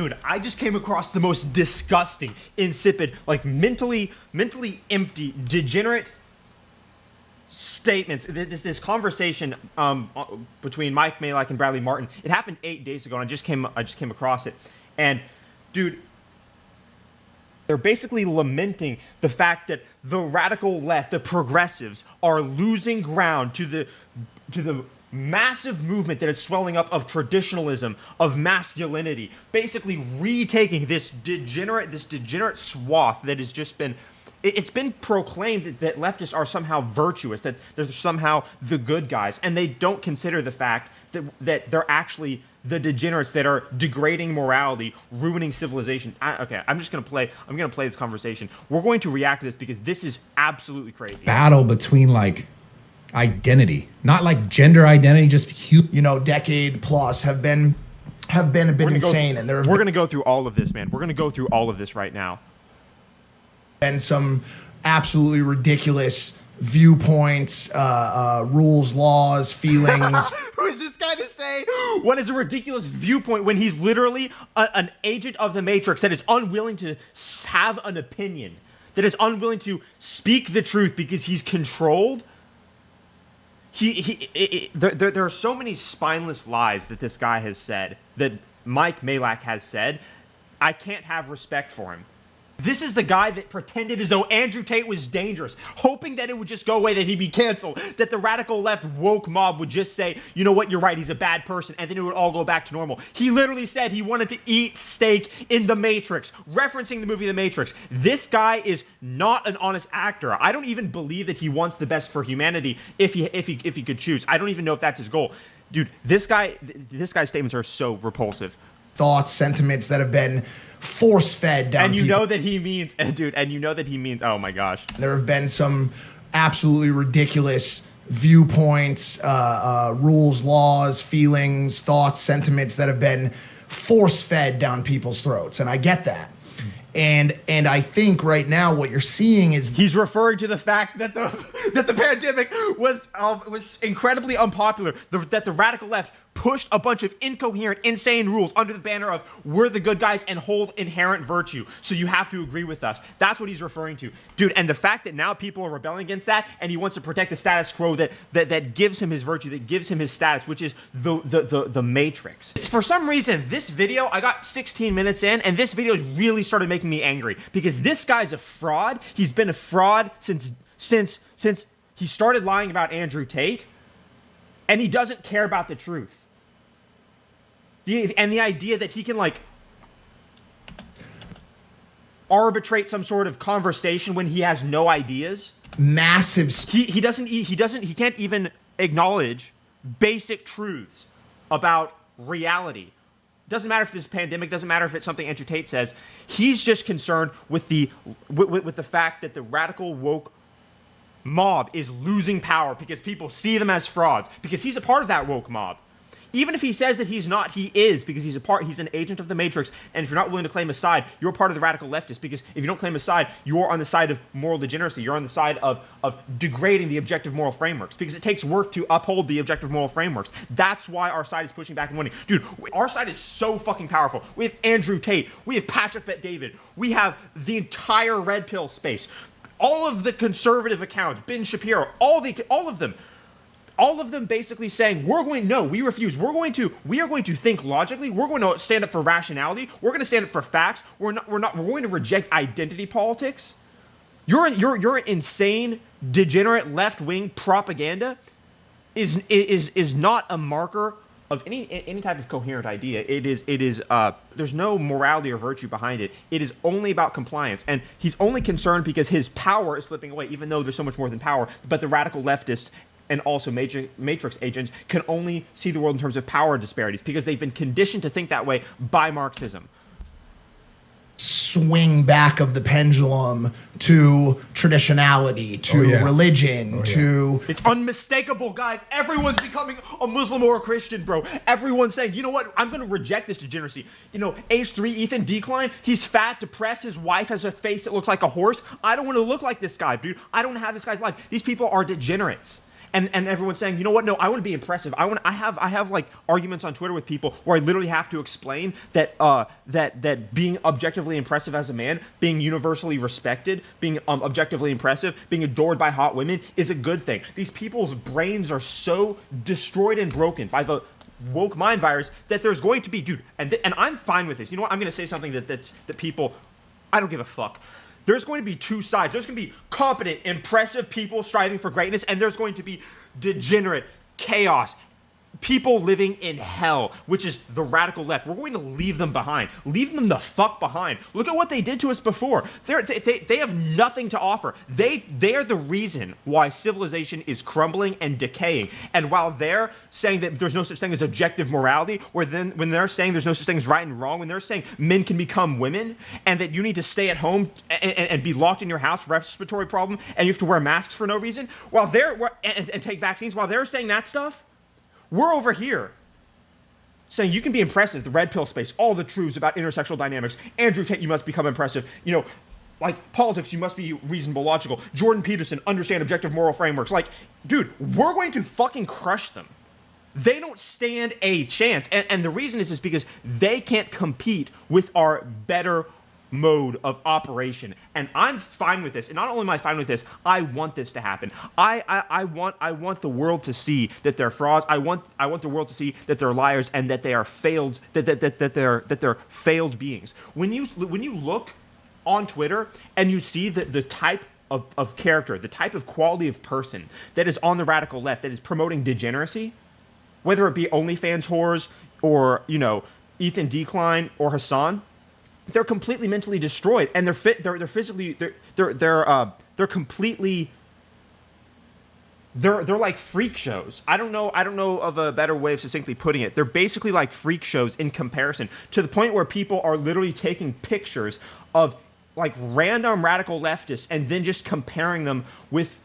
Dude, I just came across the most disgusting, insipid, like mentally empty, degenerate statements. This conversation between Mike Malak and Bradley Martin. It happened 8 days ago, and I just came across it. And dude, they're basically lamenting the fact that the radical left, the progressives, are losing ground to the massive movement that is swelling up of traditionalism, of masculinity, basically retaking this degenerate swath that has just been, it's been proclaimed that leftists are somehow virtuous, that they're somehow the good guys, and they don't consider the fact that they're actually the degenerates that are degrading morality, ruining civilization. Okay, I'm gonna play this conversation. We're going to react to this because this is absolutely crazy. Battle between like identity, not like gender identity, just decade plus have been a bit insane. And we're going to go through all of this, man. We're going to go through all of this right now. And some absolutely ridiculous viewpoints, rules, laws, feelings. Who is this guy to say what is a ridiculous viewpoint when he's literally an agent of the Matrix that is unwilling to have an opinion, that is unwilling to speak the truth because he's controlled? There are so many spineless lies that this guy has said, that Mike Malak has said. I can't have respect for him. This is the guy that pretended as though Andrew Tate was dangerous, hoping that it would just go away, that he'd be canceled, that the radical left woke mob would just say, you know what, you're right, he's a bad person, and then it would all go back to normal. He literally said he wanted to eat steak in The Matrix, referencing the movie The Matrix. This guy is not an honest actor. I don't even believe that he wants the best for humanity if he could choose. I don't even know if that's his goal. Dude, this guy's statements are so repulsive. Thoughts, sentiments that have been force-fed down. And you know that he means, dude, and you know that he means, oh my gosh. There have been some absolutely ridiculous viewpoints, rules, laws, feelings, thoughts, sentiments that have been force-fed down people's throats. And I get that. And I think right now what you're seeing is he's referring to the fact that the pandemic was incredibly unpopular. That the radical left pushed a bunch of incoherent, insane rules under the banner of we're the good guys and hold inherent virtue. So you have to agree with us. That's what he's referring to, dude. And the fact that now people are rebelling against that, and he wants to protect the status quo that gives him his virtue, that gives him his status, which is the Matrix. For some reason, this video, I got 16 minutes in, and this video really started making me angry because this guy's a fraud. He's been a fraud since he started lying about Andrew Tate, and he doesn't care about the truth. And the idea that he can like arbitrate some sort of conversation when he has no ideas. Massive. He can't even acknowledge basic truths about reality. Doesn't matter if it's a pandemic, doesn't matter if it's something Andrew Tate says. He's just concerned with the fact that the radical woke mob is losing power because people see them as frauds, because he's a part of that woke mob. Even if he says that he's not, he is, because he's an agent of the Matrix. And if you're not willing to claim a side, you're part of the radical leftists, because if you don't claim a side, you're on the side of moral degeneracy. You're on the side of degrading the objective moral frameworks, because it takes work to uphold the objective moral frameworks. That's why our side is pushing back and winning. Dude, our side is so fucking powerful. We have Andrew Tate. We have Patrick Bet-David. We have the entire red pill space. All of the conservative accounts, Ben Shapiro, all of them. All of them basically saying, we refuse. We are going to think logically. We're going to stand up for rationality. We're going to stand up for facts. We're going to reject identity politics. Your insane, degenerate left-wing propaganda is not a marker of any type of coherent idea. It is there's no morality or virtue behind it. It is only about compliance. And he's only concerned because his power is slipping away, even though there's so much more than power. But the radical leftists and also Matrix agents can only see the world in terms of power disparities because they've been conditioned to think that way by Marxism. Swing back of the pendulum to traditionality, to religion, to... It's unmistakable, guys. Everyone's becoming a Muslim or a Christian, bro. Everyone's saying, you know what? I'm going to reject this degeneracy. You know, age 3, Ethan Decline, he's fat, depressed. His wife has a face that looks like a horse. I don't want to look like this guy, dude. I don't have this guy's life. These people are degenerates. And everyone's saying, you know what? No, I want to be impressive. I have like arguments on Twitter with people where I literally have to explain that that being objectively impressive as a man, being universally respected, being objectively impressive, being adored by hot women is a good thing. These people's brains are so destroyed and broken by the woke mind virus that there's going to be, dude, and I'm fine with this. You know what? I'm going to say something that people, I don't give a fuck. There's going to be two sides. There's going to be competent, impressive people striving for greatness, and there's going to be degenerate, chaos, people living in hell, which is the radical left. We're going to leave them behind. Leave them the fuck behind. Look at what they did to us before. They have nothing to offer. They are the reason why civilization is crumbling and decaying. And while they're saying that there's no such thing as objective morality, or then when they're saying there's no such thing as right and wrong, when they're saying men can become women, and that you need to stay at home and be locked in your house, respiratory problem, and you have to wear masks for no reason, while and take vaccines, while they're saying that stuff, we're over here saying you can be impressive, the red pill space, all the truths about intersexual dynamics. Andrew Tate, you must become impressive. You know, like politics, you must be reasonable, logical. Jordan Peterson, understand objective moral frameworks. Like, dude, we're going to fucking crush them. They don't stand a chance. And the reason is because they can't compete with our better mode of operation, and I'm fine with this. And not only am I fine with this, I want this to happen. I want the world to see that they're frauds. I want the world to see that they're liars and that they are failed. That they're failed beings. When you look on Twitter and you see the type of character, the type of quality of person that is on the radical left, that is promoting degeneracy, whether it be OnlyFans whores or Ethan Decline or Hassan. They're completely mentally destroyed, and they're physically they're completely they're like freak shows. I don't know of a better way of succinctly putting it. They're basically like freak shows in comparison, to the point where people are literally taking pictures of like random radical leftists and then just comparing them with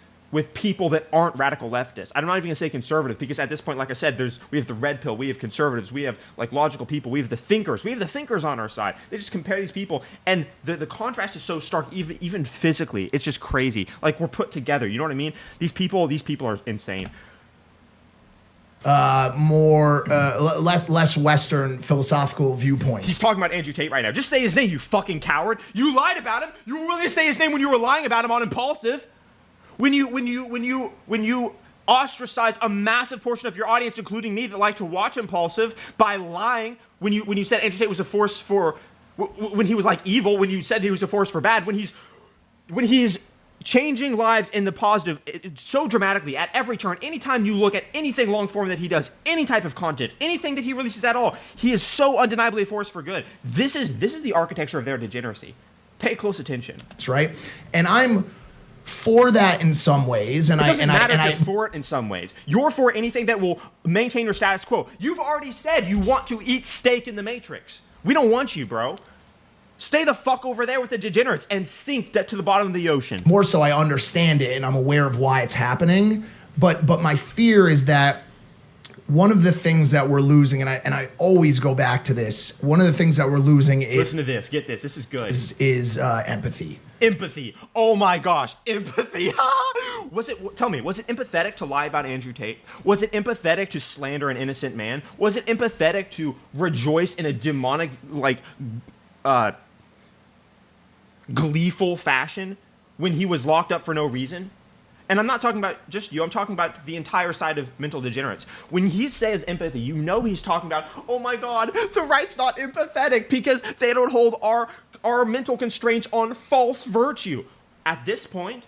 people that aren't radical leftists. I'm not even gonna say conservative, because at this point, like I said, we have the red pill, we have conservatives, we have like logical people, we have the thinkers on our side. They just compare these people, and the contrast is so stark, even physically. It's just crazy. Like, we're put together, you know what I mean? These people are insane. Less Western philosophical viewpoints. He's talking about Andrew Tate right now. Just say his name, you fucking coward. You lied about him. You were willing to say his name when you were lying about him on Impulsive. When you ostracized a massive portion of your audience, including me, that like to watch Impulsive, by lying, when you said Andrew Tate was a force for, when he was like evil, when you said he was a force for bad, when he's changing lives in the positive so dramatically at every turn. Anytime you look at anything long form that he does, any type of content, anything that he releases at all, he is so undeniably a force for good. This is the architecture of their degeneracy. Pay close attention. That's right, and I'm for that in some ways, and it doesn't matter if you're for it in some ways. You're for anything that will maintain your status quo. You've already said you want to eat steak in the Matrix. We don't want you, bro. Stay the fuck over there with the degenerates and sink that to the bottom of the ocean. More so, I understand it and I'm aware of why it's happening, but my fear is that one of the things that we're losing, and I always go back to this, one of the things that we're losing is... Listen to this. Get this. This is good. Is empathy. Empathy. Oh my gosh. Empathy. Tell me, was it empathetic to lie about Andrew Tate? Was it empathetic to slander an innocent man? Was it empathetic to rejoice in a demonic, gleeful fashion when he was locked up for no reason? And I'm not talking about just you, I'm talking about the entire side of mental degenerates. When he says empathy, you know he's talking about, oh my God, the right's not empathetic because they don't hold our mental constraints on false virtue. At this point,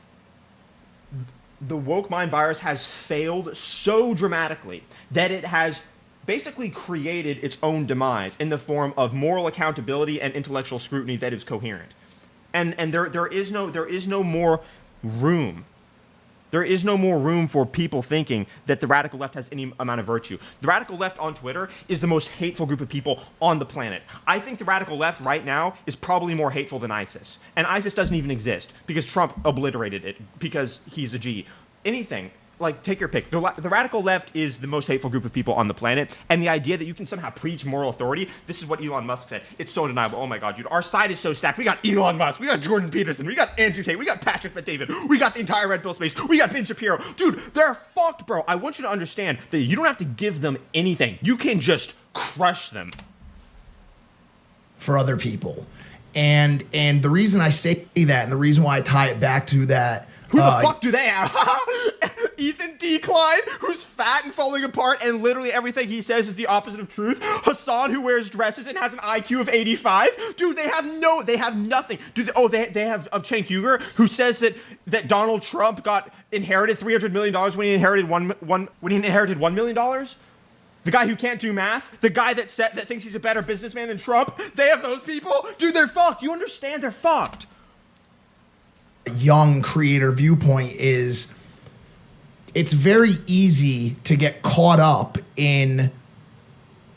the woke mind virus has failed so dramatically that it has basically created its own demise in the form of moral accountability and intellectual scrutiny that is coherent. And there is no more room. There is no more room for people thinking that the radical left has any amount of virtue. The radical left on Twitter is the most hateful group of people on the planet. I think the radical left right now is probably more hateful than ISIS. And ISIS doesn't even exist because Trump obliterated it because he's a G. Anything. like, take your pick. The radical left is the most hateful group of people on the planet, and the idea that you can somehow preach moral authority, this is what Elon Musk said. It's so undeniable. Oh my God, dude, our side is so stacked. We got Elon Musk, we got Jordan Peterson, we got Andrew Tate, we got Patrick Bet-David, we got the entire Red Pill space, we got Ben Shapiro. Dude, they're fucked, bro. I want you to understand that you don't have to give them anything. You can just crush them. For other people. And the reason I say that, and the reason why I tie it back to that, who the fuck do they have? Ethan Decline, who's fat and falling apart, and literally everything he says is the opposite of truth. Hassan, who wears dresses and has an IQ of 85. Dude, they have nothing. They have Cenk Uygur, who says that Donald Trump inherited $300 million when he inherited $1 million. The guy who can't do math, the guy that thinks he's a better businessman than Trump. They have those people. Dude, they're fucked. You understand? They're fucked. Young creator viewpoint is it's very easy to get caught up in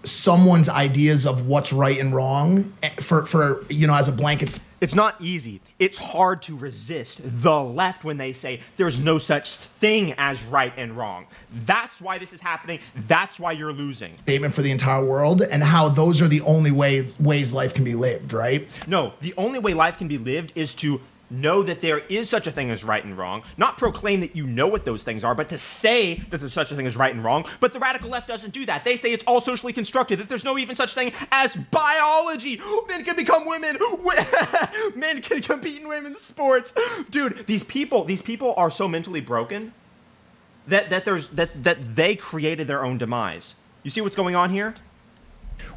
someone's ideas of what's right and wrong for as a blanket. It's not easy. It's hard to resist the left when they say there's no such thing as right and wrong. That's why this is happening. That's why you're losing. Statement for the entire world, and how those are the only ways life can be lived, right? No, the only way life can be lived is to know that there is such a thing as right and wrong, not proclaim that you know what those things are, but to say that there's such a thing as right and wrong. But the radical left doesn't do that. They say it's all socially constructed, that there's no even such thing as biology. Men can become women. Men can compete in women's sports. Dude, these people are so mentally broken that they created their own demise. You see what's going on here?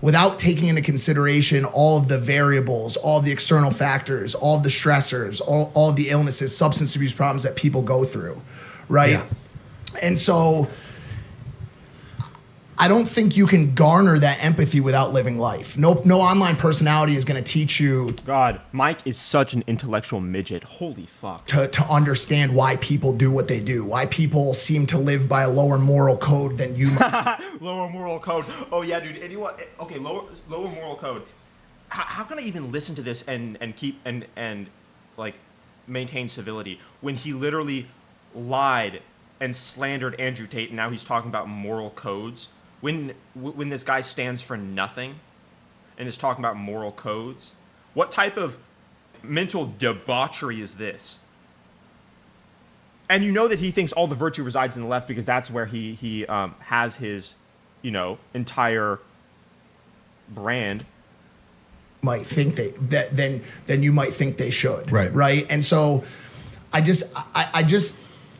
Without taking into consideration all of the variables, all of the external factors, all of the stressors, all of the illnesses, substance abuse problems that people go through, right? Yeah. And so I don't think you can garner that empathy without living life. No online personality is going to teach you. God, Mike is such an intellectual midget. Holy fuck. To understand why people do what they do, why people seem to live by a lower moral code than you might. Lower moral code. Oh yeah, dude. Anyone? Okay, lower moral code. How can I even listen to this and keep and like maintain civility when he literally lied and slandered Andrew Tate, and now he's talking about moral codes? When this guy stands for nothing and is talking about moral codes, what type of mental debauchery is this? And you know that he thinks all the virtue resides in the left because that's where he has his, entire brand. Might think then you might think they should, right? And so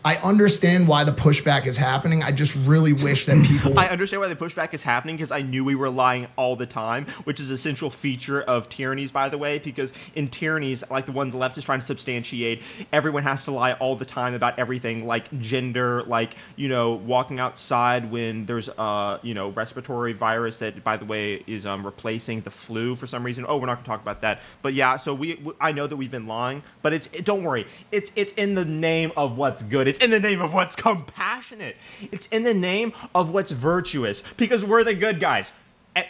I understand why the pushback is happening. I just really wish that people... I understand why the pushback is happening because I knew we were lying all the time, which is an essential feature of tyrannies, by the way, because in tyrannies, like the one the left is trying to substantiate, everyone has to lie all the time about everything, like gender, like, walking outside when there's a, respiratory virus that, by the way, is replacing the flu for some reason. Oh, we're not going to talk about that. But yeah, so I know that we've been lying, but don't worry. It's in the name of what's good. It's in the name of what's compassionate. It's in the name of what's virtuous, because we're the good guys.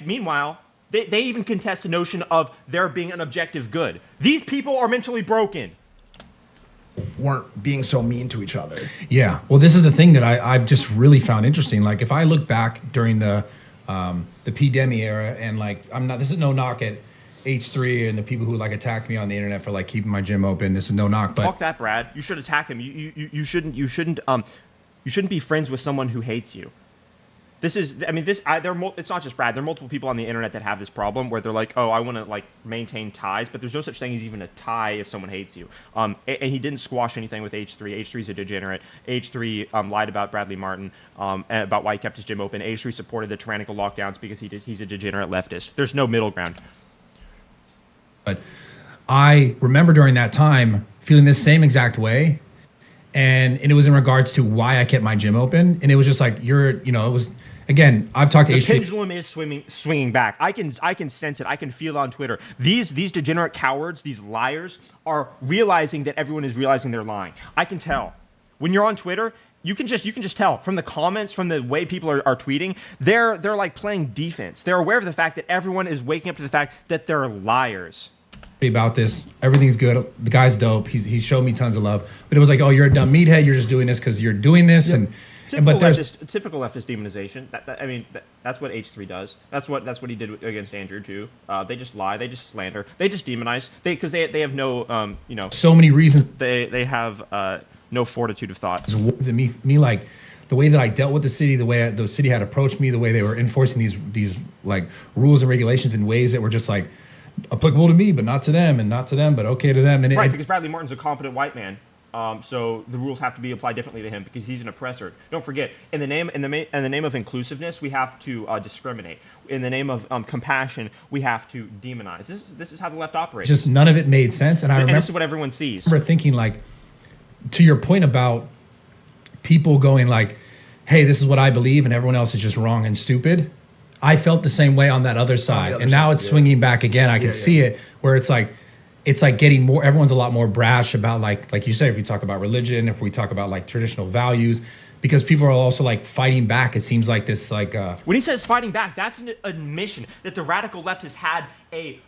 Meanwhile, they even contest the notion of there being an objective good. These people are mentally broken. Weren't being so mean to each other. Yeah. Well, this is the thing that I've just really found interesting. Like, if I look back during the pandemic era, and this is no knock at H3 and the people who attacked me on the internet for keeping my gym open. This is no knock, but fuck that, Brad. You should attack him. You shouldn't be friends with someone who hates you. It's not just Brad. There are multiple people on the internet that have this problem where they're like, oh, I want to maintain ties, but there's no such thing as even a tie if someone hates you. And he didn't squash anything with H3. H3's a degenerate. H3 lied about Bradley Martin about why he kept his gym open. H3 supported the tyrannical lockdowns because he's a degenerate leftist. There's no middle ground. But I remember during that time feeling this same exact way. And it was in regards to why I kept my gym open. And it was just it was, again, I've talked to the pendulum is swinging back. I can sense it. I can feel it on Twitter. These degenerate cowards, these liars, are realizing that everyone is realizing they're lying. I can tell. When you're on Twitter, you can just tell from the comments, from the way people are tweeting, they're playing defense. They're aware of the fact that everyone is waking up to the fact that they're liars. about this. Everything's good. The guy's dope. He's showed me tons of love. But it was like, oh, you're a dumb meathead. You're just doing this because you're doing this. Yep. But there's Typical leftist demonization. That's what H3 does. That's what he did against Andrew too. They just lie. They just slander. They just demonize. Because they have no so many reasons. They have no fortitude of thought. To me like the way that I dealt with the city, the way the city had approached me, the way they were enforcing these like rules and regulations in ways that were just like applicable to me, but not to them, and not to them, but okay to them. And because Bradley Martin's a competent white man. So the rules have to be applied differently to him because he's an oppressor. Don't forget, in the name of inclusiveness, we have to discriminate. In the name of compassion, we have to demonize. This is how the left operates. Just none of it made sense. And and this is what everyone sees. I remember thinking, like, to your point about people going like, "Hey, this is what I believe," and everyone else is just wrong and stupid. I felt the same way on that other side, and now it's swinging back again. I can see it where it's like getting more, everyone's a lot more brash about like you said, if we talk about religion, if we talk about like traditional values, because people are also like fighting back. It seems like this like when he says fighting back, that's an admission that the radical left has had a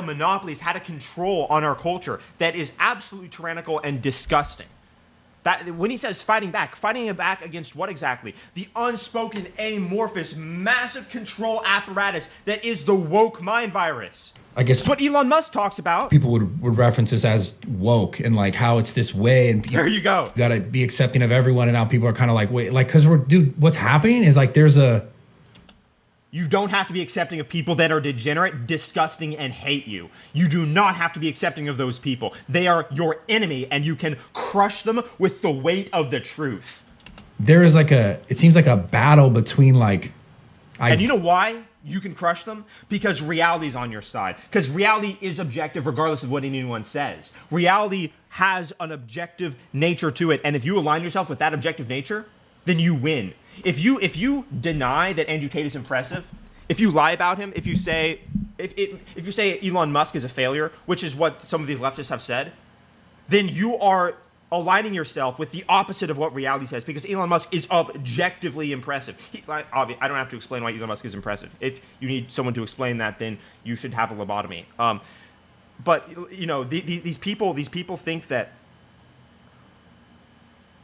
monopoly, has had a control on our culture that is absolutely tyrannical and disgusting. That when he says fighting back against what exactly? The unspoken, amorphous, massive control apparatus that is the woke mind virus. I guess it's what Elon Musk talks about. People would reference this as woke and like how it's this way, and there you go. Got to be accepting of everyone, and now people are kind of like, wait, like, because what's happening is like you don't have to be accepting of people that are degenerate, disgusting, and hate you. You do not have to be accepting of those people. They are your enemy, and you can crush them with the weight of the truth. There is it seems like a battle between and you know why you can crush them? Because reality's on your side. Because reality is objective regardless of what anyone says. Reality has an objective nature to it, and if you align yourself with that objective nature, then you win. If you deny that Andrew Tate is impressive, if you lie about him, if you say Elon Musk is a failure, which is what some of these leftists have said, then you are aligning yourself with the opposite of what reality says, because Elon Musk is objectively impressive. I don't have to explain why Elon Musk is impressive. If you need someone to explain that, then you should have a lobotomy. But these people think that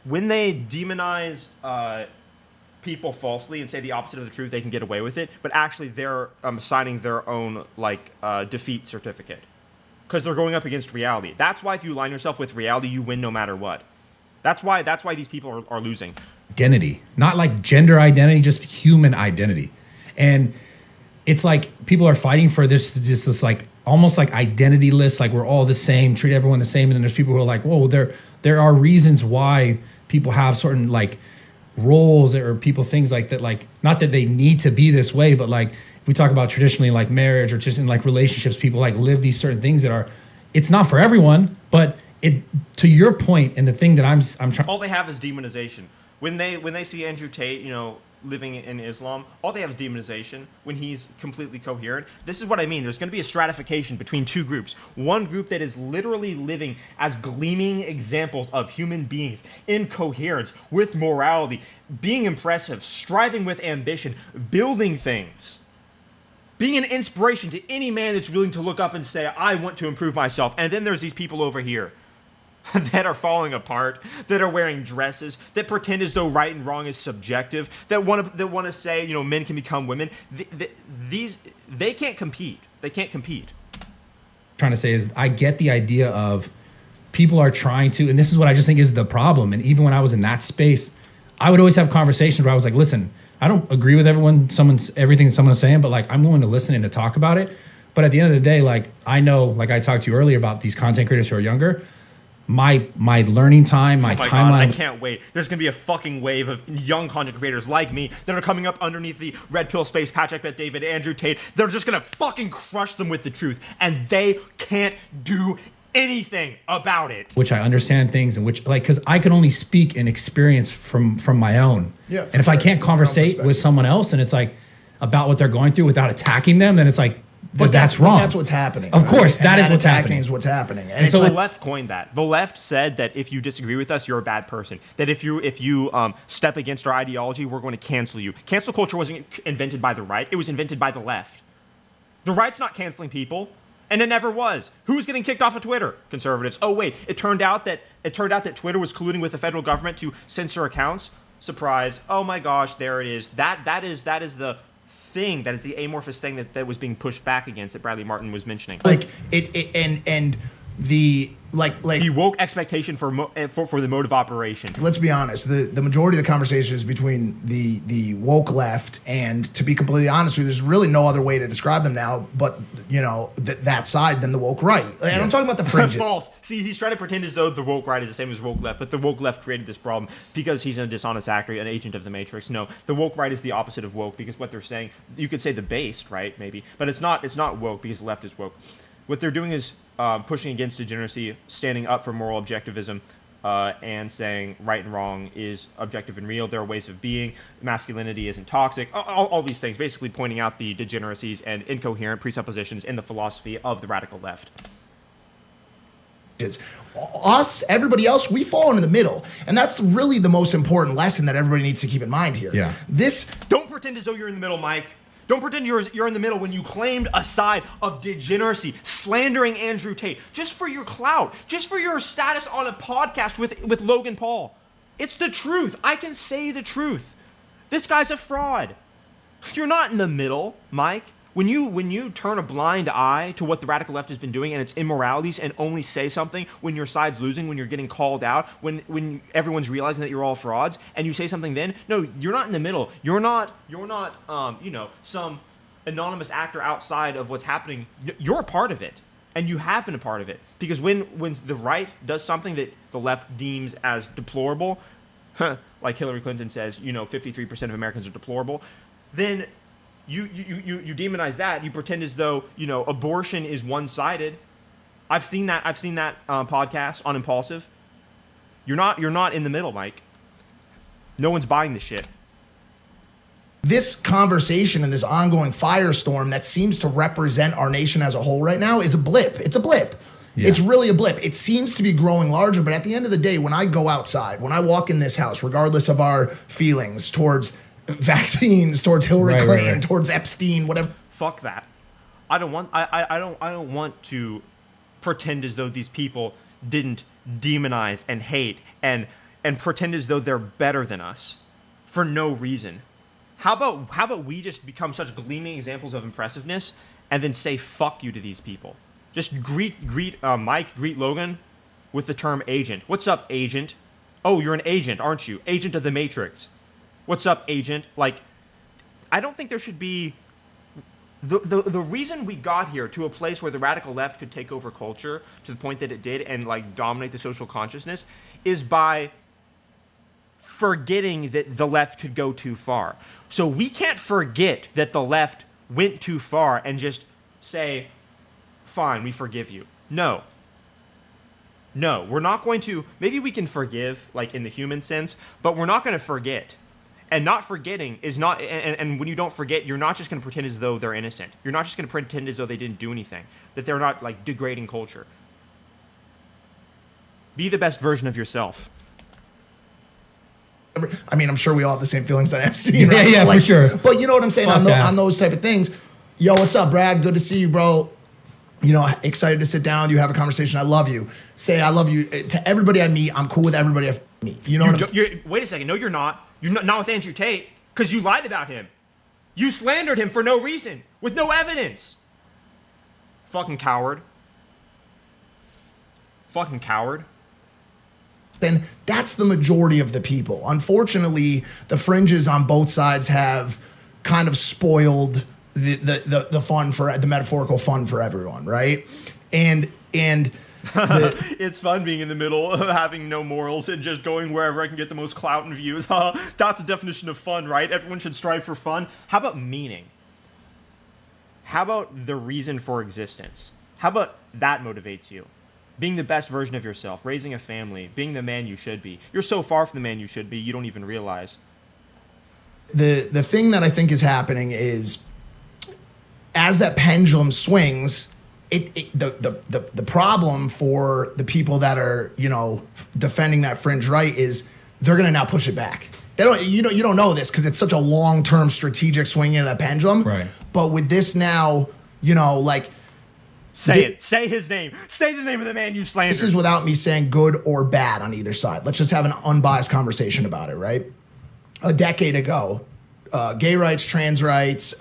when they demonize people falsely and say the opposite of the truth, they can get away with it. But actually, they're signing their own defeat certificate, because they're going up against reality. That's why if you align yourself with reality, you win no matter what. That's why these people are losing. Identity, not like gender identity, just human identity. And it's like people are fighting for this like almost like identityless, like we're all the same, treat everyone the same. And then there's people who are like, whoa, there are reasons why people have certain like roles or people, things like that, like not that they need to be this way, but like if we talk about traditionally like marriage or just in like relationships, people like live these certain things that are, it's not for everyone, but it, to your point, and the thing that I'm trying, all they have is demonization. When they see Andrew Tate, living in Islam, all they have is demonization when he's completely coherent. This is what I mean. There's going to be a stratification between two groups. One group that is literally living as gleaming examples of human beings in coherence, with morality, being impressive, striving with ambition, building things, being an inspiration to any man that's willing to look up and say, I want to improve myself. And then there's these people over here that are falling apart, that are wearing dresses, that pretend as though right and wrong is subjective, that want to say, men can become women. They can't compete. They can't compete. Trying to say is, I get the idea of people are trying to, and this is what I just think is the problem. And even when I was in that space, I would always have conversations where I was like, listen, I don't agree with everything someone's saying, but like I'm willing to listen and to talk about it. But at the end of the day, like I know, like I talked to you earlier about these content creators who are younger. My learning time, my timeline. God, I can't wait. There's going to be a fucking wave of young content creators like me that are coming up underneath the Red Pill Space, Patrick Bet David, Andrew Tate. They're just going to fucking crush them with the truth. And they can't do anything about it. Which I understand things, and which, like, because I can only speak and experience from my own. Yeah. And if I can't conversate with someone else and it's like about what they're going through without attacking them, then it's like, but that's wrong. That's what's happening. Of course, that is what's happening. Is what's happening. And so the left coined that. The left said that if you disagree with us, you're a bad person. That if you step against our ideology, we're going to cancel you. Cancel culture wasn't invented by the right. It was invented by the left. The right's not canceling people. And it never was. Who was getting kicked off of Twitter? Conservatives. Oh wait, it turned out that Twitter was colluding with the federal government to censor accounts. Surprise. Oh my gosh, there it is. That is the thing, that is the amorphous thing that was being pushed back against that Bradley Martin was mentioning. Like and the like the woke expectation for the mode of operation. Let's be honest, the majority of the conversation is between the woke left, and to be completely honest with you, there's really no other way to describe them now but, you know, that side than the woke right. And I'm talking about the fringes. False. See, he's trying to pretend as though the woke right is the same as woke left, but the woke left created this problem because he's a dishonest actor, an agent of the Matrix. No, the woke right is the opposite of woke, because what they're saying, you could say the based right, maybe, but it's not woke, because the left is woke. What they're doing is pushing against degeneracy, standing up for moral objectivism, and saying right and wrong is objective and real. There are ways of being. Masculinity isn't toxic. All these things, basically pointing out the degeneracies and incoherent presuppositions in the philosophy of the radical left. Us, everybody else, we fall into the middle. And that's really the most important lesson that everybody needs to keep in mind here. Yeah. Don't pretend as though you're in the middle, Mike. Don't pretend you're in the middle when you claimed a side of degeneracy, slandering Andrew Tate, just for your clout, just for your status on a podcast with Logan Paul. It's the truth. I can say the truth. This guy's a fraud. You're not in the middle, Mike. When you turn a blind eye to what the radical left has been doing and its immoralities, and only say something when your side's losing, when you're getting called out, when everyone's realizing that you're all frauds, and you say something then, no, you're not in the middle. You're not some anonymous actor outside of what's happening. You're a part of it, and you have been a part of it. Because when the right does something that the left deems as deplorable, like Hillary Clinton says, 53% of Americans are deplorable, then you demonize that. You pretend as though abortion is one-sided. I've seen that podcast on Impulsive. You're not in the middle, Mike. No one's buying this shit. This conversation and this ongoing firestorm that seems to represent our nation as a whole right now is a blip. It's a blip. Yeah. It's really a blip. It seems to be growing larger, but at the end of the day, when I go outside, when I walk in this house, regardless of our feelings towards vaccines, towards Hillary Clinton, towards Epstein, whatever. Fuck that. I don't want to pretend as though these people didn't demonize and hate and pretend as though they're better than us for no reason. How about we just become such gleaming examples of impressiveness and then say fuck you to these people? Just greet Logan with the term agent. What's up, agent? Oh, you're an agent, aren't you? Agent of the Matrix. What's up, agent? Like, I don't think there should be... The reason we got here to a place where the radical left could take over culture to the point that it did and, like, dominate the social consciousness is by forgetting that the left could go too far. So we can't forget that the left went too far and just say, fine, we forgive you. No, we're not going to... Maybe we can forgive, like, in the human sense, but we're not going to forget. And not forgetting is not, and when you don't forget, you're not just going to pretend as though they're innocent. You're not just going to pretend as though they didn't do anything, that they're not, like, degrading culture. Be the best version of yourself. I mean, I'm sure we all have the same feelings on Epstein, right? Yeah, like, for sure. But you know what I'm saying? On those type of things. Yo, what's up, Brad? Good to see you, bro. Excited to sit down with you, have a conversation. I love you. Say I love you to everybody I meet. I'm cool with everybody I meet. You know what I'm saying? Wait a second. No, you're not. You're not with Andrew Tate, because you lied about him. You slandered him for no reason, with no evidence. Fucking coward. Fucking coward. Then that's the majority of the people. Unfortunately, the fringes on both sides have kind of spoiled the fun for the metaphorical fun for everyone, right? And it's fun being in the middle, having no morals, and just going wherever I can get the most clout and views. That's the definition of fun, right? Everyone should strive for fun. How about meaning? How about the reason for existence? How about that motivates you? Being the best version of yourself, raising a family, being the man you should be. You're so far from the man you should be, you don't even realize. The thing that I think is happening is, as that pendulum swings, the problem for the people that are, defending that fringe right is they're going to now push it back. You don't know this because it's such a long-term strategic swinging of that pendulum. Right. But with this now, Say it. Say his name. Say the name of the man you slandered. This is without me saying good or bad on either side. Let's just have an unbiased conversation about it, right? A decade ago, gay rights, trans rights,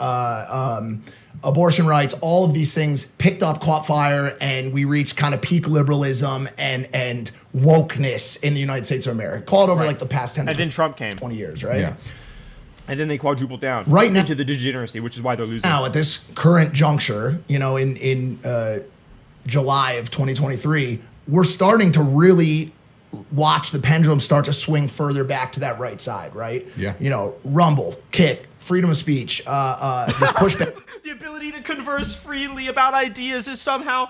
abortion rights, all of these things picked up, caught fire, and we reached kind of peak liberalism and wokeness in the United States of America. Call it over like the past 10 and then Trump came. 20 years, right? Yeah. And then they quadrupled down Right now- into the degeneracy, which is why they're losing. Now, at this current juncture, you know, in July of 2023, we're starting to really watch the pendulum start to swing further back to that right side, right? Yeah. You know, Rumble, Kick, freedom of speech, this pushback. The ability to converse freely about ideas is somehow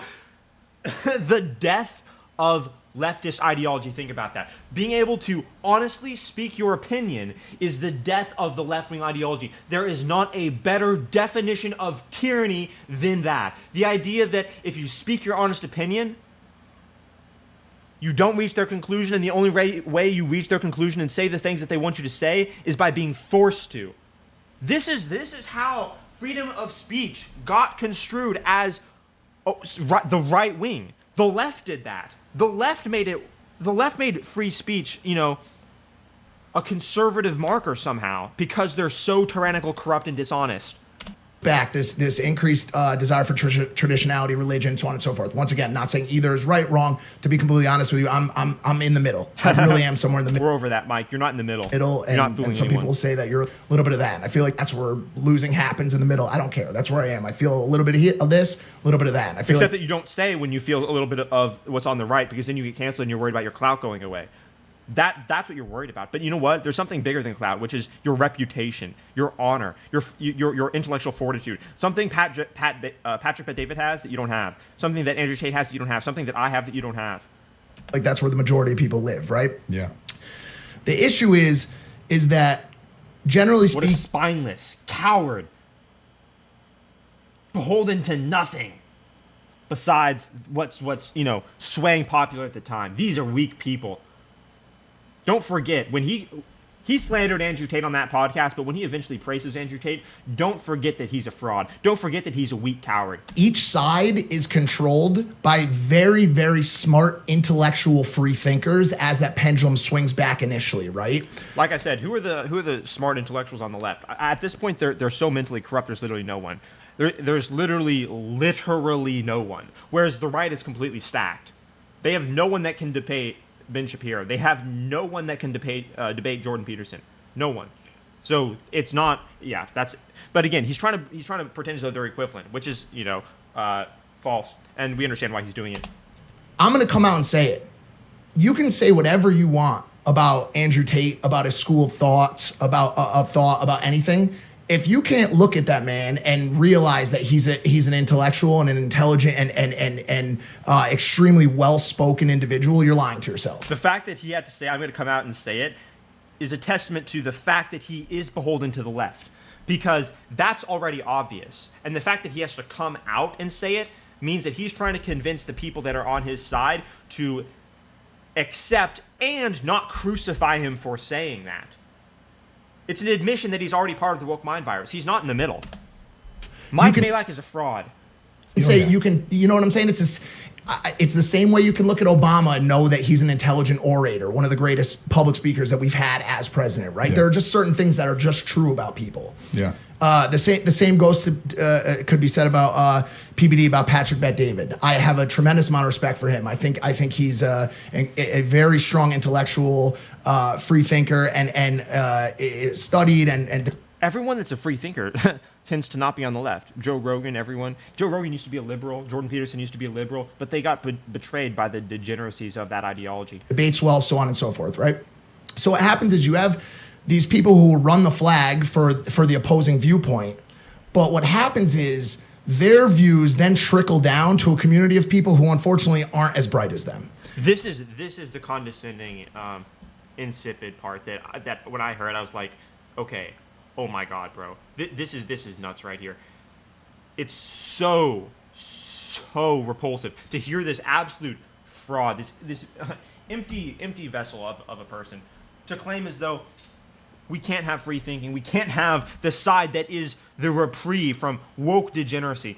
the death of leftist ideology. Think about that. Being able to honestly speak your opinion is the death of the left-wing ideology. There is not a better definition of tyranny than that. The idea that if you speak your honest opinion, you don't reach their conclusion, and the only way you reach their conclusion and say the things that they want you to say is by being forced to. This is how freedom of speech got construed as the right wing. The left did that. The left made free speech, you know, a conservative marker somehow because they're so tyrannical, corrupt, and dishonest. Back this increased desire for traditionality, religion, so on and so forth. Once again, not saying either is right, wrong. To be completely honest with you, I'm in the middle. I really am somewhere in the middle. We're over that, Mike. You're not in the middle. You're not fooling and some anyone. people will say that you're a little bit of that. And I feel like that's where losing happens in the middle. I don't care. That's where I am. I feel a little bit of this, a little bit of that. I feel Except like that you don't say when you feel a little bit of what's on the right, because then you get canceled and you're worried about your clout going away. That's what you're worried about. But you know what? There's something bigger than clout, which is your reputation, your honor, your intellectual fortitude. Something Patrick Bet-David has that you don't have. Something that Andrew Tate has that you don't have. Something that I have that you don't have. like that's where the majority of people live, right? Yeah. The issue is that generally What a speaking, spineless coward, beholden to nothing besides what's swaying popular at the time. These are weak people. Don't forget when he slandered Andrew Tate on that podcast, but when he eventually praises Andrew Tate, don't forget that he's a fraud. Don't forget that he's a weak coward. each side is controlled by very, very smart intellectual free thinkers as that pendulum swings back initially, right? Like I said, who are the smart intellectuals on the left? At this point, they're so mentally corrupt. There's literally no one. There's literally no one. Whereas the right is completely stacked. They have no one that can debate Ben Shapiro. They have no one that can debate Jordan Peterson. No one. So it's not. Yeah, that's. But again, he's trying to pretend as though they're equivalent, which is false, and we understand why he's doing it. I'm going to come out and say it. You can say whatever you want about Andrew Tate, about his school of thoughts, about anything. If you can't look at that man and realize that he's an intellectual and an intelligent and extremely well-spoken individual, you're lying to yourself. The fact that he had to say, I'm going to come out and say it, is a testament to the fact that he is beholden to the left. Because that's already obvious. And the fact that he has to come out and say it means that he's trying to convince the people that are on his side to accept and not crucify him for saying that. It's an admission that he's already part of the woke mind virus. He's not in the middle. Mike Malak is a fraud. You know what I'm saying? It's the same way you can look at Obama and know that he's an intelligent orator, one of the greatest public speakers that we've had as president, right? Yeah. There are just certain things that are just true about people. Yeah. The same goes to could be said about PBD, about Patrick Bet-David. I have a tremendous amount of respect for him. I think he's a very strong intellectual, free thinker, and studied and. Everyone that's a free thinker tends to not be on the left. Joe Rogan, everyone. Joe Rogan used to be a liberal. Jordan Peterson used to be a liberal, but they got betrayed by the degeneracies of that ideology. Debates well, so on and so forth, right? So what happens is you have these people who run the flag for the opposing viewpoint, but what happens is their views then trickle down to a community of people who unfortunately aren't as bright as them. This is the condescending, insipid part that when I heard, I was like, okay, oh my God, bro, this is nuts right here. It's so repulsive to hear this absolute fraud, this empty vessel of a person to claim as though we can't have free thinking, we can't have the side that is the reprieve from woke degeneracy.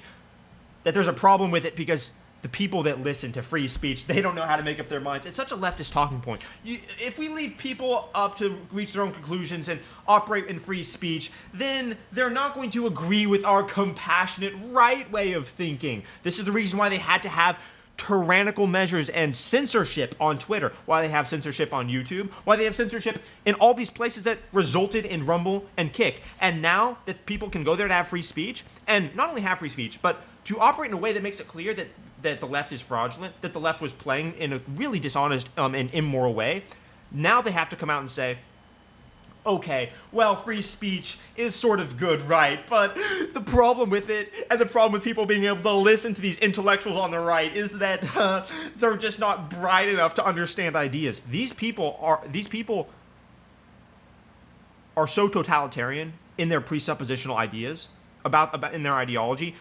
that there's a problem with it because the people that listen to free speech, they don't know how to make up their minds. It's such a leftist talking point. If we leave people up to reach their own conclusions and operate in free speech, then they're not going to agree with our compassionate right way of thinking. This is the reason why they had to have tyrannical measures and censorship on Twitter, why they have censorship on YouTube, why they have censorship in all these places that resulted in Rumble and Kick. And now that people can go there to have free speech, and not only have free speech, but to operate in a way that makes it clear that the left is fraudulent, that the left was playing in a really dishonest and immoral way, now they have to come out and say, okay, well, free speech is sort of good, right? But the problem with it, and the problem with people being able to listen to these intellectuals on the right, is that they're just not bright enough to understand ideas. These people are so totalitarian in their presuppositional ideas about in their ideology.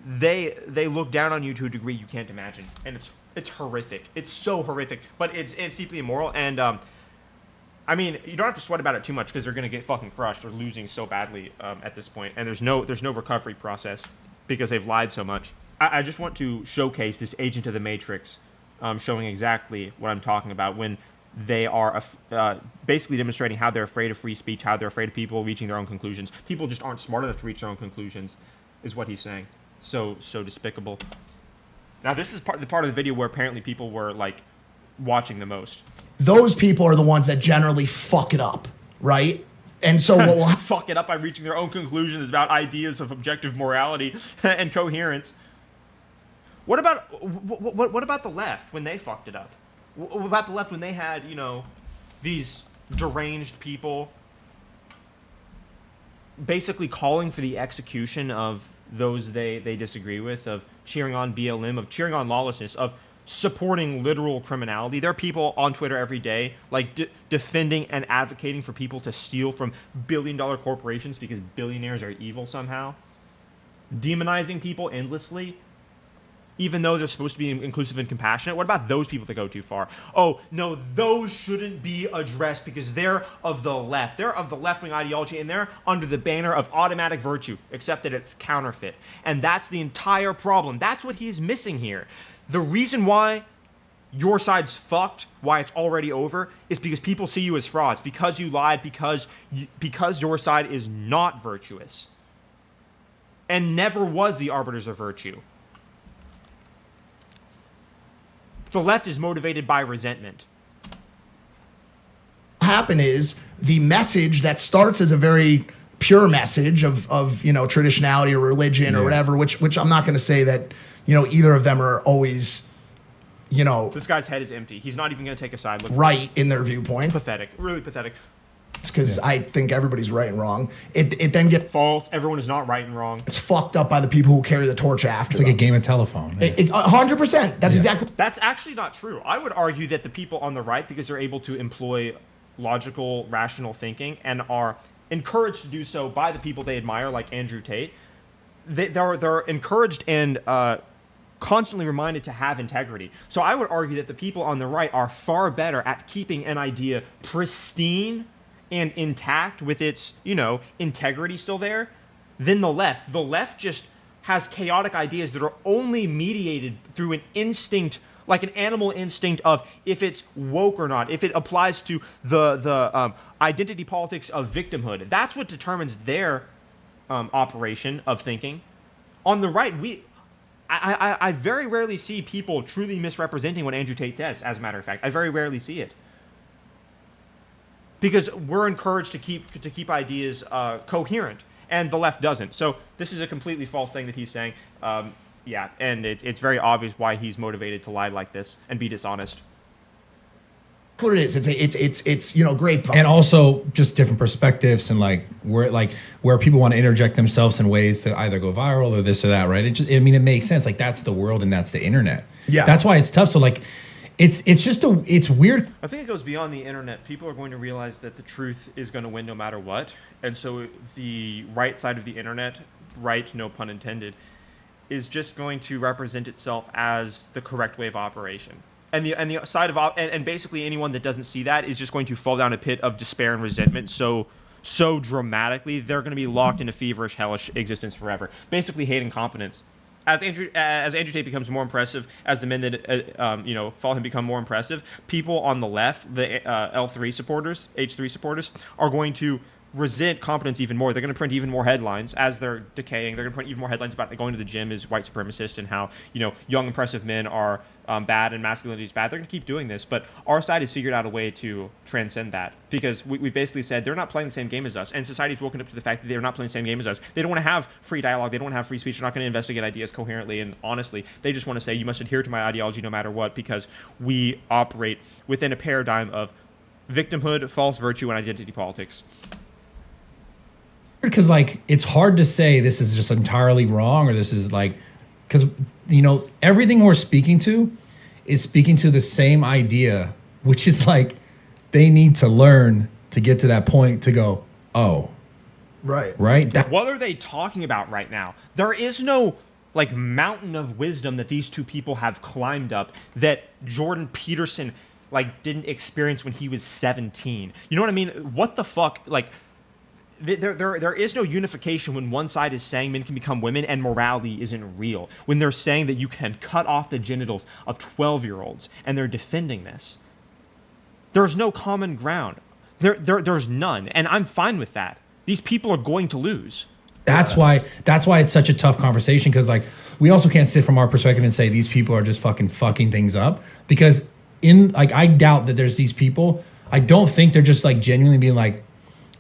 They look down on you to a degree you can't imagine, and it's horrific. It's so horrific, but it's deeply immoral. And I mean, you don't have to sweat about it too much because they're gonna get fucking crushed. They're losing so badly at this point, and there's no recovery process because they've lied so much. I just want to showcase this agent of the Matrix, showing exactly what I'm talking about when they are basically demonstrating how they're afraid of free speech, how they're afraid of people reaching their own conclusions. People just aren't smart enough to reach their own conclusions, is what he's saying. So despicable. Now this is the part of the video where apparently people were like watching the most. Those people are the ones that generally fuck it up, right? And so what will fuck it up by reaching their own conclusions about ideas of objective morality and coherence. What about the left when they fucked it up? What about the left when they had, these deranged people basically calling for the execution of those they disagree with, of cheering on BLM, of cheering on lawlessness, of supporting literal criminality? There are people on Twitter every day like defending and advocating for people to steal from billion-dollar corporations because billionaires are evil somehow, demonizing people endlessly even though they're supposed to be inclusive and compassionate. What about those people that go too far? Oh no, those shouldn't be addressed because they're of the left. They're of the left-wing ideology, and they're under the banner of automatic virtue, except that it's counterfeit. And that's the entire problem. That's what he is missing here. The reason why your side's fucked, why it's already over, is because people see you as frauds, because you lied, because your side is not virtuous and never was the arbiters of virtue. The left is motivated by resentment. Happen is the message that starts as a very pure message of traditionality or religion or whatever, which I'm not going to say that either of them are always this guy's head is empty. He's not even going to take a side look. Right in their viewpoint. Pathetic, really pathetic. Because I think everybody's right and wrong. It then gets false. Everyone is not right and wrong. It's fucked up by the people who carry the torch after. It's like a game of telephone. 100%. That's exactly. That's actually not true. I would argue that the people on the right, because they're able to employ logical, rational thinking and are encouraged to do so by the people they admire, like Andrew Tate, they're encouraged and constantly reminded to have integrity. So I would argue that the people on the right are far better at keeping an idea pristine and intact with its, integrity still there than the left. The left just has chaotic ideas that are only mediated through an instinct, like an animal instinct of if it's woke or not, if it applies to the identity politics of victimhood. That's what determines their operation of thinking. On the right, I very rarely see people truly misrepresenting what Andrew Tate says, as a matter of fact. I very rarely see it. Because we're encouraged to keep ideas coherent, and the left doesn't. So this is a completely false thing that he's saying. And it's very obvious why he's motivated to lie like this and be dishonest. What it is, it's great. And also just different perspectives and where people want to interject themselves in ways to either go viral or this or that, right? It makes sense. Like that's the world and that's the internet. Yeah, that's why it's tough. So it's weird. I think it goes beyond the internet. People are going to realize that the truth is going to win no matter what. And so the right side of the internet, right, no pun intended, is just going to represent itself as the correct way of operation. And the side of and basically anyone that doesn't see that is just going to fall down a pit of despair and resentment so dramatically they're going to be locked in a feverish, hellish existence forever. Basically hate and competence. Andrew Tate becomes more impressive, as the men that follow him become more impressive, people on the left, the L3 supporters, H3 supporters, are going to resent competence even more. They're going to print even more headlines as they're decaying. They're going to print even more headlines about going to the gym is white supremacist and how young impressive men are bad and masculinity is bad. They're going to keep doing this, but our side has figured out a way to transcend that, because we basically said they're not playing the same game as us, and society's woken up to the fact that they're not playing the same game as us. They don't want to have free dialogue. They don't want to have free speech. They're not going to investigate ideas coherently and honestly. They just want to say you must adhere to my ideology no matter what, because we operate within a paradigm of victimhood, false virtue, and identity politics. Because it's hard to say this is just entirely wrong, or this is because everything we're speaking to is speaking to the same idea, which is they need to learn to get to that point to go, oh, right. What are they talking about right now? There is no mountain of wisdom that these two people have climbed up that Jordan Peterson didn't experience when he was 17. You know what I mean? What the fuck? There is no unification when one side is saying men can become women and morality isn't real. When they're saying that you can cut off the genitals of 12-year-olds and they're defending this. There's no common ground. There's none. And I'm fine with that. These people are going to lose. That's why it's such a tough conversation, because we also can't sit from our perspective and say these people are just fucking things up, because I doubt that there's these people. I don't think they're just genuinely being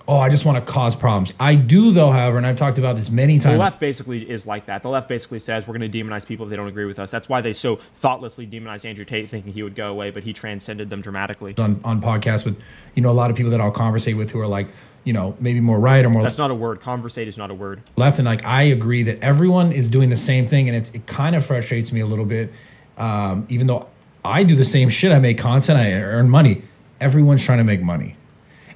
oh, I just want to cause problems. I do, though, however, and I've talked about this many times. The left basically is like that. The left basically says we're going to demonize people if they don't agree with us. That's why they so thoughtlessly demonized Andrew Tate, thinking he would go away, but he transcended them dramatically. On podcasts with, a lot of people that I'll conversate with who are maybe more right or more. That's not a word. Conversate is not a word. Left, and I agree that everyone is doing the same thing, and it kind of frustrates me a little bit. Even though I do the same shit, I make content, I earn money. Everyone's trying to make money.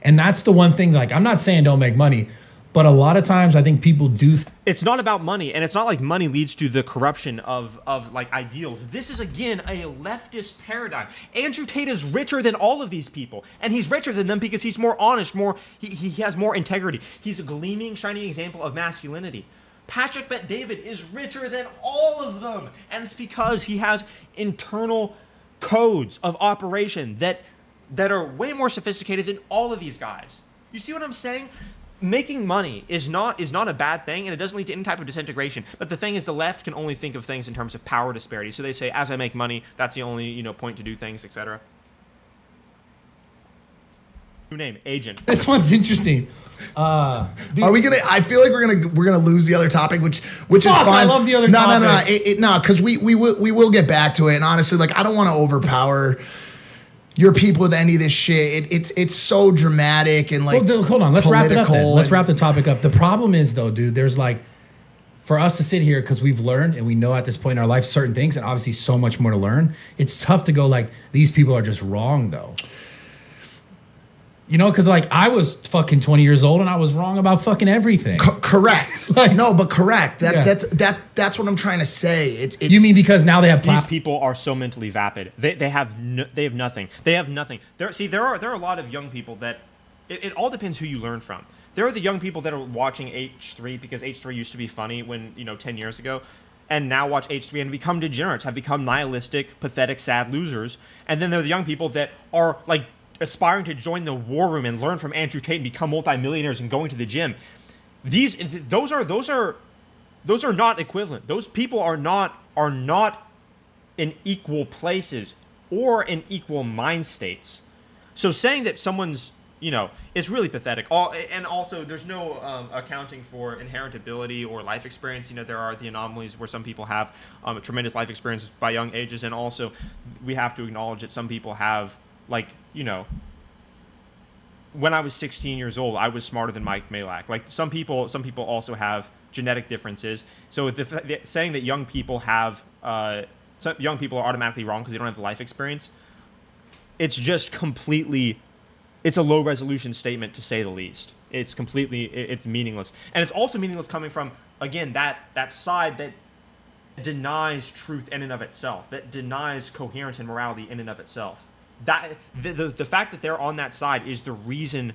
And that's the one thing, I'm not saying don't make money, but a lot of times I think people do. It's not about money, and it's not like money leads to the corruption of ideals. This is, again, a leftist paradigm. Andrew Tate is richer than all of these people, and he's richer than them because he's more honest, he has more integrity. He's a gleaming, shining example of masculinity. Patrick Bet-David is richer than all of them, and it's because he has internal codes of operation that are way more sophisticated than all of these guys. You see what I'm saying? Making money is not a bad thing, and it doesn't lead to any type of disintegration. But the thing is, the left can only think of things in terms of power disparity. So they say, as I make money, that's the only point to do things, etc. New name, Agent. This one's interesting. Are we gonna? I feel like we're gonna lose the other topic, which is fine. I love the other topic. No, because we will get back to it. And honestly, I don't want to overpower your people with any of this shit. It's so dramatic and hold on, let's wrap it up then. Let's wrap the topic up. The problem is though, dude, there's for us to sit here, because we've learned and we know at this point in our life certain things, and obviously so much more to learn. It's tough to go these people are just wrong though. Because I was fucking 20 years old and I was wrong about fucking everything. Correct. No, but correct. That's what I'm trying to say. It's you mean because now they have these people are so mentally vapid. They have nothing. They have nothing. There are a lot of young people that it all depends who you learn from. There are the young people that are watching H3 because H3 used to be funny when 10 years ago, and now watch H3 and become degenerates, have become nihilistic, pathetic, sad losers. And then there are the young people that are aspiring to join the war room and learn from Andrew Tate and become multimillionaires and going to the gym. Those are not equivalent. Those people are not in equal places or in equal mind states. So saying that someone's it's really pathetic. And also there's no accounting for inherent ability or life experience. There are the anomalies where some people have tremendous life experiences by young ages, and also we have to acknowledge that some people have when I was 16 years old, I was smarter than Mike Malak. Some people also have genetic differences. So saying that young people have, some young people are automatically wrong because they don't have the life experience, it's just completely, it's a low resolution statement to say the least. It's meaningless. And it's also meaningless coming from, again, that side that denies truth in and of itself, that denies coherence and morality in and of itself. That the fact that they're on that side is the reason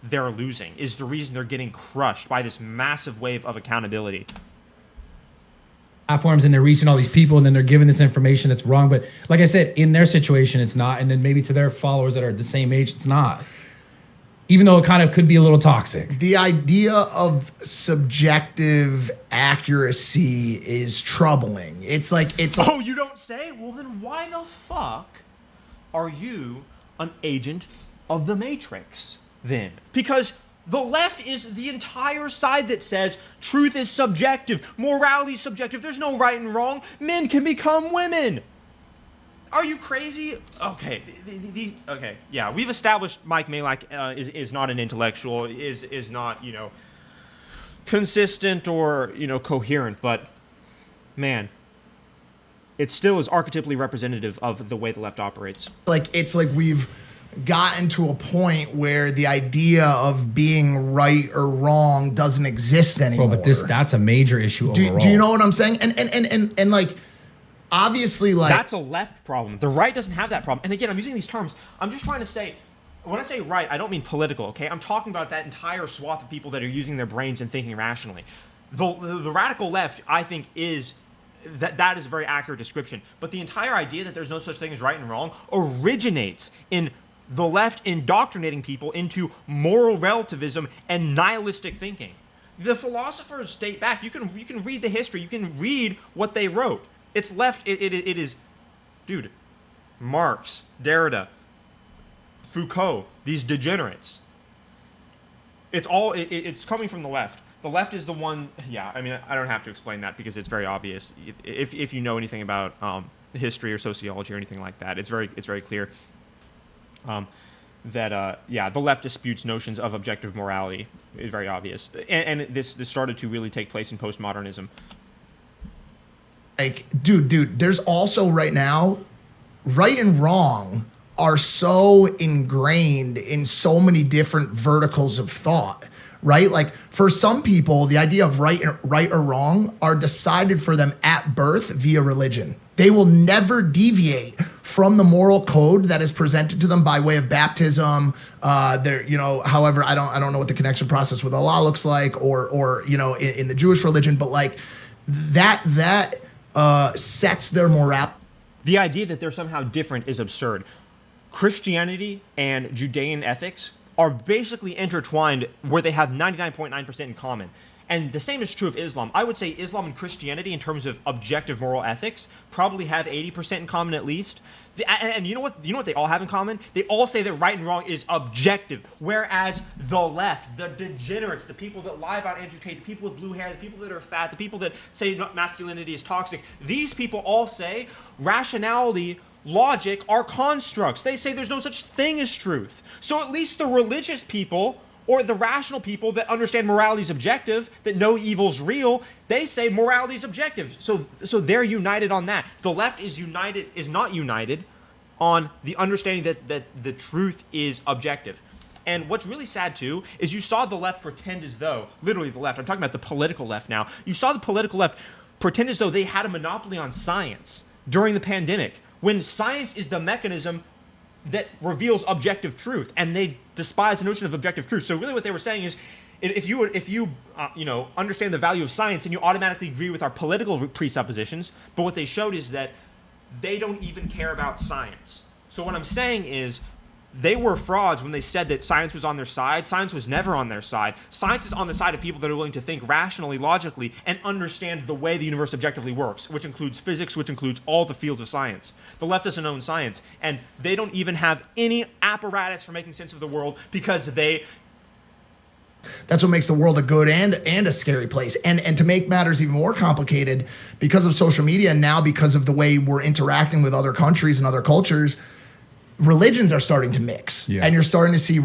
they're losing, is the reason they're getting crushed by this massive wave of accountability. platforms and they're reaching all these people and then they're giving this information that's wrong. But like I said, in their situation, it's not. And then maybe to their followers that are the same age, it's not. Even though it kind of could be a little toxic. The idea of subjective accuracy is troubling. It's like, Oh, you don't say? Well, then why the fuck are you an agent of the Matrix then? Because the left is the entire side that says truth is subjective, morality is subjective, there's no right and wrong, men can become women. Are you crazy? Okay, okay, yeah, we've established Mike Malak is not an intellectual, is not, you know, consistent or, you know, coherent, but man, it still is archetypally representative of the way the left operates. Like, it's like we've gotten to a point where the idea of being right or wrong doesn't exist anymore. Bro, but that's a major issue overall. Do you know what I'm saying? And like, obviously, like, that's a left problem. The right doesn't have that problem. And again, I'm using these terms. I'm just trying to say, when I say right, I don't mean political, okay? I'm talking about that entire swath of people that are using their brains and thinking rationally. The radical left, I think, is that is a very accurate description. But the entire idea that there's no such thing as right and wrong originates in the left indoctrinating people into moral relativism and nihilistic thinking. The philosophers state back. You can read the history. You can read what they wrote. It's left. It is, dude, Marx, Derrida, Foucault, these degenerates. It's all. It's coming from the left. The left is the one. Yeah, I mean, I don't have to explain that because it's very obvious. If you know anything about history or sociology or anything like that, it's very clear. That the left disputes notions of objective morality is very obvious, and this started to really take place in postmodernism. Like, dude, there's also right now, right and wrong are so ingrained in so many different verticals of thought, right? Like, for some people, the idea of right or wrong are decided for them at birth via religion. They will never deviate from the moral code that is presented to them by way of baptism. However, I don't know what the connection process with Allah looks like, or in the Jewish religion, but like that sets their morale. The idea that they're somehow different is absurd. Christianity and Judean ethics are basically intertwined where they have 99.9% in common. And the same is true of Islam. I would say Islam and Christianity, in terms of objective moral ethics, probably have 80% in common at least. And you know what? You know what they all have in common? They all say that right and wrong is objective. Whereas the left, the degenerates, the people that lie about Andrew Tate, the people with blue hair, the people that are fat, the people that say masculinity is toxic, these people all say rationality, logic are constructs. They say there's no such thing as truth. So at least the religious people, or the rational people that understand morality is objective, that know evil's real, they say morality is objective. So they're united on that. The left is not united on the understanding that the truth is objective. And what's really sad too is you saw the left pretend as though, literally the left, I'm talking about the political left now, you saw the political left pretend as though they had a monopoly on science during the pandemic, when science is the mechanism that reveals objective truth, and they despise the notion of objective truth. So really what they were saying is, if you understand the value of science and you automatically agree with our political presuppositions, but what they showed is that they don't even care about science. So what I'm saying is, they were frauds when they said that science was on their side. Science was never on their side. Science is on the side of people that are willing to think rationally, logically, and understand the way the universe objectively works, which includes physics, which includes all the fields of science. The left doesn't own science, and they don't even have any apparatus for making sense of the world because that's what makes the world a good and a scary place. And to make matters even more complicated, because of social media, and now because of the way we're interacting with other countries and other cultures, religions are starting to mix. Yeah. And you're starting to see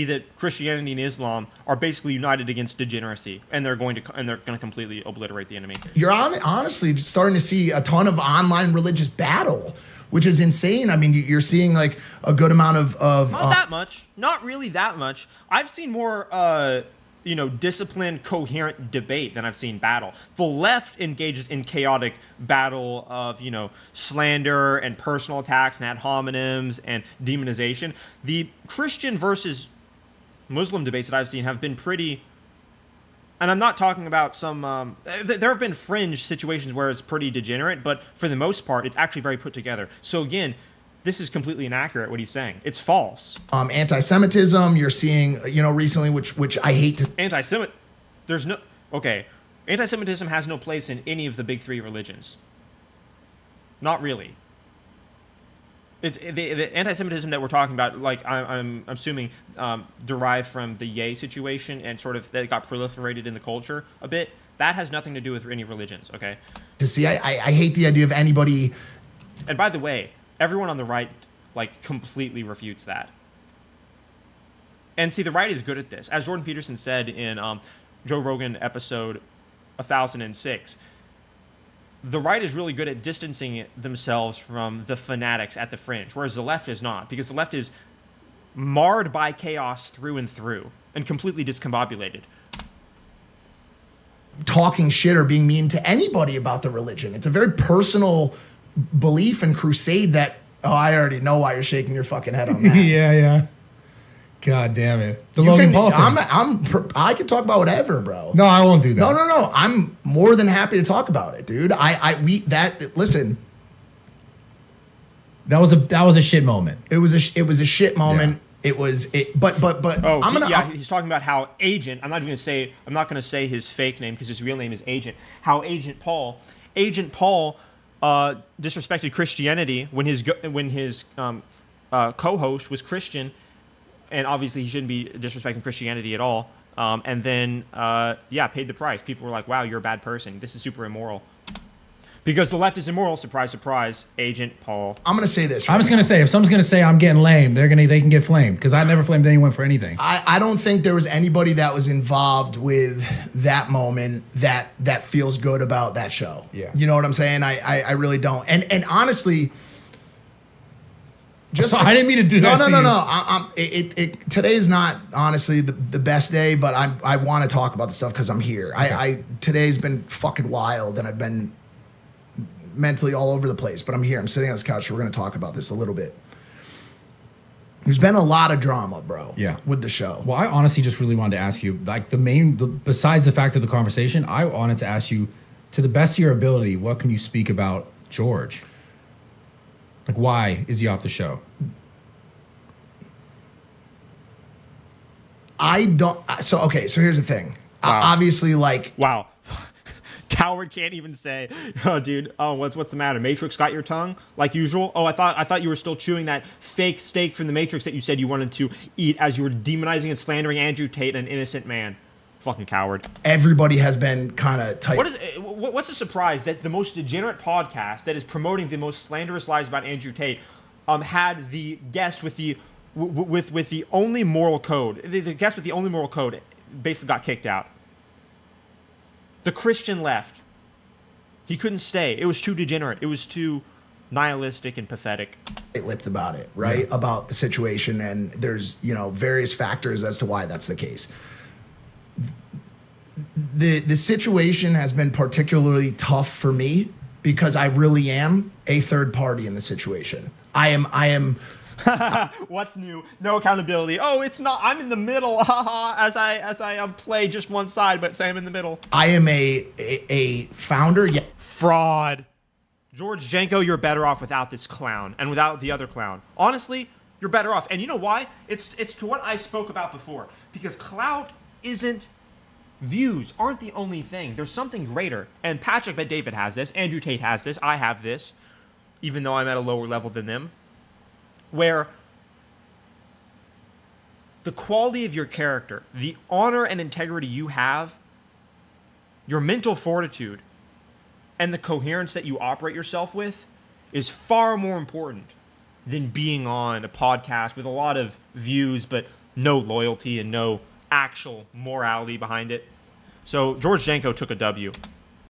that Christianity and Islam are basically united against degeneracy, and they're going to completely obliterate the enemy. You're honestly starting to see a ton of online religious battle, which is insane. I mean, you're seeing like a good amount of not that much, not really that much. I've seen more disciplined, coherent debate than I've seen battle. The left engages in chaotic battle of, slander and personal attacks and ad hominems and demonization. The Christian versus Muslim debates that I've seen have been pretty And I'm not talking about some. There have been fringe situations where it's pretty degenerate, but for the most part, it's actually very put together. So again, this is completely inaccurate. What he's saying, it's false. Anti-Semitism, you're seeing, recently, which I hate to. There's no. Okay, anti-Semitism has no place in any of the big three religions. Not really. It's the anti-Semitism that we're talking about, like I'm assuming, derived from the Ye situation and sort of that got proliferated in the culture a bit. That has nothing to do with any religions, okay? To see, I hate the idea of anybody. And by the way, everyone on the right like completely refutes that. And see, the right is good at this, as Jordan Peterson said in Joe Rogan episode 1006. The right is really good at distancing themselves from the fanatics at the fringe, whereas the left is not, because the left is marred by chaos through and through and completely discombobulated. Talking shit or being mean to anybody about the religion. It's a very personal belief and crusade that, I already know why you're shaking your fucking head on that. Yeah. God damn it. The Logan Paul thing. I can talk about whatever, bro. No, I won't do that. No. I'm more than happy to talk about it, dude. Listen. That was a shit moment. It was a shit moment. Yeah. He's talking about how I'm not going to say his fake name because his real name is Agent. How Agent Paul disrespected Christianity when his co-host was Christian. And obviously, he shouldn't be disrespecting Christianity at all. And then, paid the price. People were like, wow, you're a bad person. This is super immoral. Because the left is immoral. Surprise, surprise. Agent Paul. I'm going to say this. I'm just going to say, if someone's going to say I'm getting lame, they can get flamed. Because I never flamed anyone for anything. I don't think there was anybody that was involved with that moment that feels good about that show. Yeah. You know what I'm saying? I really don't. And honestly... I didn't mean to do that. No. Today's not honestly the best day, but I want to talk about the stuff because I'm here. Okay. Today's been fucking wild, and I've been mentally all over the place. But I'm here. I'm sitting on this couch. So we're gonna talk about this a little bit. There's been a lot of drama, bro. Yeah. With the show. Well, I honestly just really wanted to ask you, like besides the fact of the conversation, I wanted to ask you, to the best of your ability, what can you speak about George? Like, why is he off the show? So here's the thing. Wow. Obviously, like... Wow. Coward can't even say, oh, dude, what's the matter? Matrix got your tongue, like usual? Oh, I thought you were still chewing that fake steak from the Matrix that you said you wanted to eat as you were demonizing and slandering Andrew Tate, an innocent man. Fucking coward. Everybody has been kind of tight. What's the surprise that the most degenerate podcast that is promoting the most slanderous lies about Andrew Tate had the guest with the only moral code. The guest with the only moral code basically got kicked out. The Christian left. He couldn't stay. It was too degenerate. It was too nihilistic and pathetic. Lipped about it, right? Yeah. About the situation, and there's various factors as to why that's the case. The situation has been particularly tough for me because I really am a third party in the situation. I am. What's new? No accountability. Oh, it's not. I'm in the middle. as I play just one side, but say I'm in the middle. I am a founder. Yeah. Fraud. George Janko, you're better off without this clown and without the other clown. Honestly, you're better off. And you know why? It's to what I spoke about before. Because clout isn't. Views aren't the only thing. There's something greater. And Patrick Bet-David has this. Andrew Tate has this. I have this. Even though I'm at a lower level than them. Where the quality of your character, the honor and integrity you have, your mental fortitude, and the coherence that you operate yourself with is far more important than being on a podcast with a lot of views but no loyalty and no actual morality behind it. So George Janko took a W.